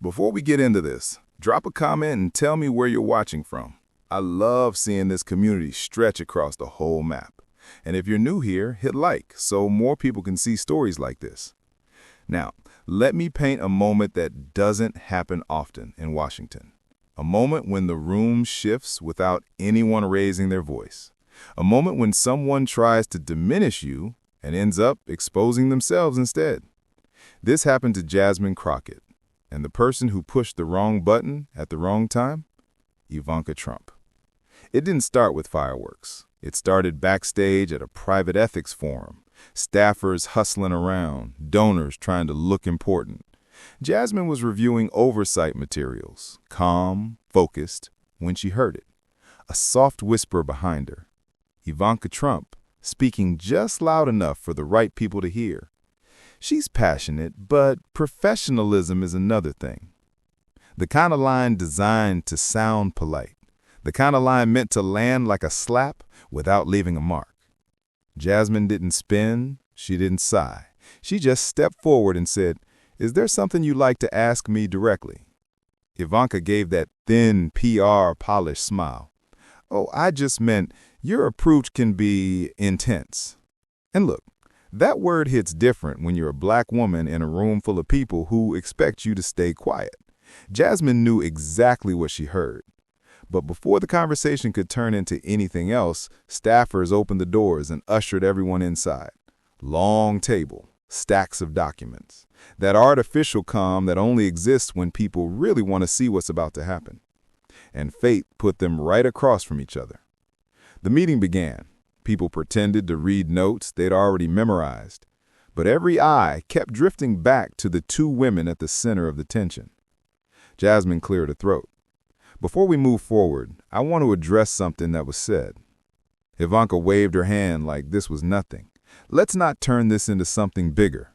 Before we get into this, drop a comment and tell me where you're watching from. I love seeing this community stretch across the whole map. And if you're new here, hit like so more people can see stories like this. Now, let me paint a moment that doesn't happen often in Washington. A moment when the room shifts without anyone raising their voice. A moment when someone tries to diminish you and ends up exposing themselves instead. This happened to Jasmine Crockett, and the person who pushed the wrong button at the wrong time? Ivanka Trump. It didn't start with fireworks. It started backstage at a private ethics forum, staffers hustling around, donors trying to look important. Jasmine was reviewing oversight materials, calm, focused, when she heard it. A soft whisper behind her. Ivanka Trump, speaking just loud enough for the right people to hear. She's passionate, but professionalism is another thing. The kind of line designed to sound polite. The kind of line meant to land like a slap without leaving a mark. Jasmine didn't spin, she didn't sigh. She just stepped forward and said, "Is there something you'd like to ask me directly?" Ivanka gave that thin, PR-polished smile. "Oh, I just meant your approach can be intense." And look, that word hits different when you're a black woman in a room full of people who expect you to stay quiet. Jasmine knew exactly what she heard. But before the conversation could turn into anything else, staffers opened the doors and ushered everyone inside. Long table, stacks of documents. That artificial calm that only exists when people really want to see what's about to happen. And fate put them right across from each other. The meeting began. People pretended to read notes they'd already memorized. But every eye kept drifting back to the two women at the center of the tension. Jasmine cleared her throat. "Before we move forward, I want to address something that was said." Ivanka waved her hand like this was nothing. "Let's not turn this into something bigger."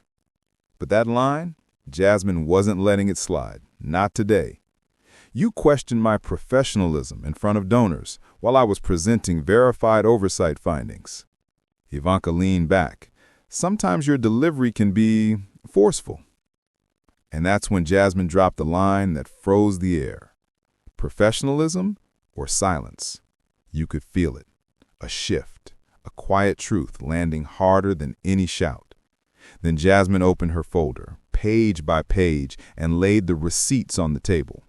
But that line, Jasmine wasn't letting it slide. Not today. "You questioned my professionalism in front of donors while I was presenting verified oversight findings." Ivanka leaned back. "Sometimes your delivery can be forceful." And that's when Jasmine dropped the line that froze the air. Professionalism or silence? You could feel it. A shift, a quiet truth landing harder than any shout. Then Jasmine opened her folder, page by page, and laid the receipts on the table.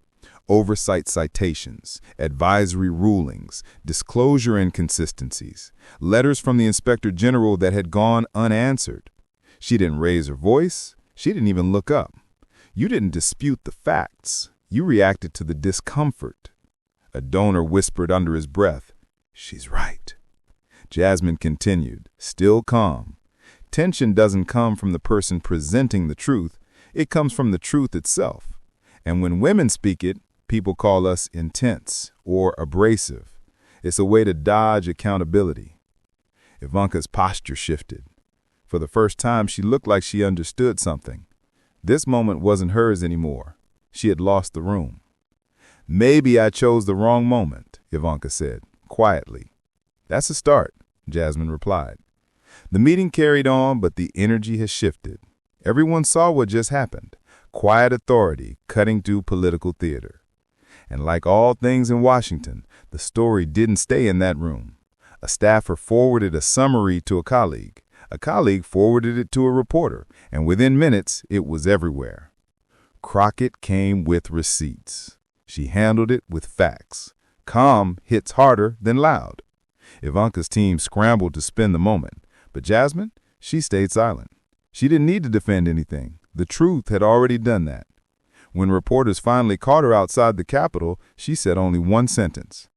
Oversight citations, advisory rulings, disclosure inconsistencies, letters from the Inspector General that had gone unanswered. She didn't raise her voice. She didn't even look up. You didn't dispute the facts. You reacted to the discomfort. A donor whispered under his breath, "She's right." Jasmine continued, still calm. Tension doesn't come from the person presenting the truth. It comes from the truth itself. And when women speak it, people call us intense or abrasive. It's a way to dodge accountability. Ivanka's posture shifted. For the first time, she looked like she understood something. This moment wasn't hers anymore. She had lost the room. "Maybe I chose the wrong moment," Ivanka said, quietly. "That's a start," Jasmine replied. The meeting carried on, but the energy has shifted. Everyone saw what just happened. Quiet authority cutting through political theater. And like all things in Washington, the story didn't stay in that room. A staffer forwarded a summary to a colleague. A colleague forwarded it to a reporter, and within minutes, it was everywhere. Crockett came with receipts. She handled it with facts. Calm hits harder than loud. Ivanka's team scrambled to spin the moment, but Jasmine, she stayed silent. She didn't need to defend anything. The truth had already done that. When reporters finally caught her outside the Capitol, she said only one sentence.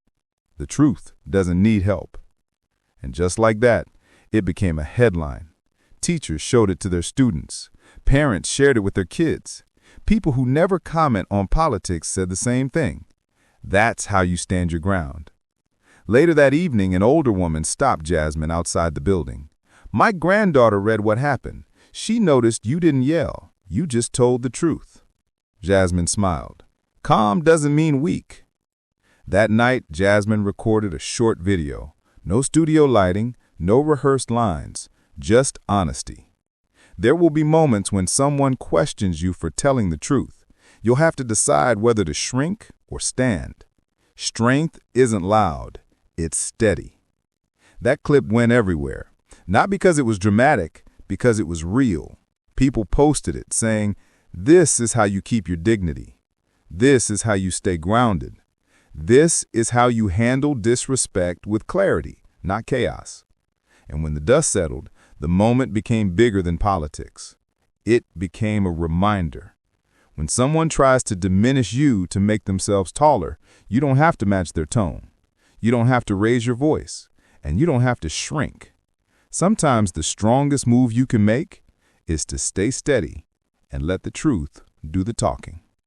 "The truth doesn't need help." And just like that, it became a headline. Teachers showed it to their students. Parents shared it with their kids. People who never comment on politics said the same thing. That's how you stand your ground. Later that evening, an older woman stopped Jasmine outside the building. "My granddaughter read what happened. She noticed you didn't yell. You just told the truth." Jasmine smiled. Calm doesn't mean weak. That night, Jasmine recorded a short video. No studio lighting, no rehearsed lines, just honesty. There will be moments when someone questions you for telling the truth. You'll have to decide whether to shrink or stand. Strength isn't loud, it's steady. That clip went everywhere, not because it was dramatic, because it was real. People posted it saying, "This is how you keep your dignity. This is how you stay grounded. This is how you handle disrespect with clarity, not chaos." And when the dust settled, the moment became bigger than politics. It became a reminder. When someone tries to diminish you to make themselves taller, you don't have to match their tone. You don't have to raise your voice, and you don't have to shrink. Sometimes the strongest move you can make is to stay steady and let the truth do the talking.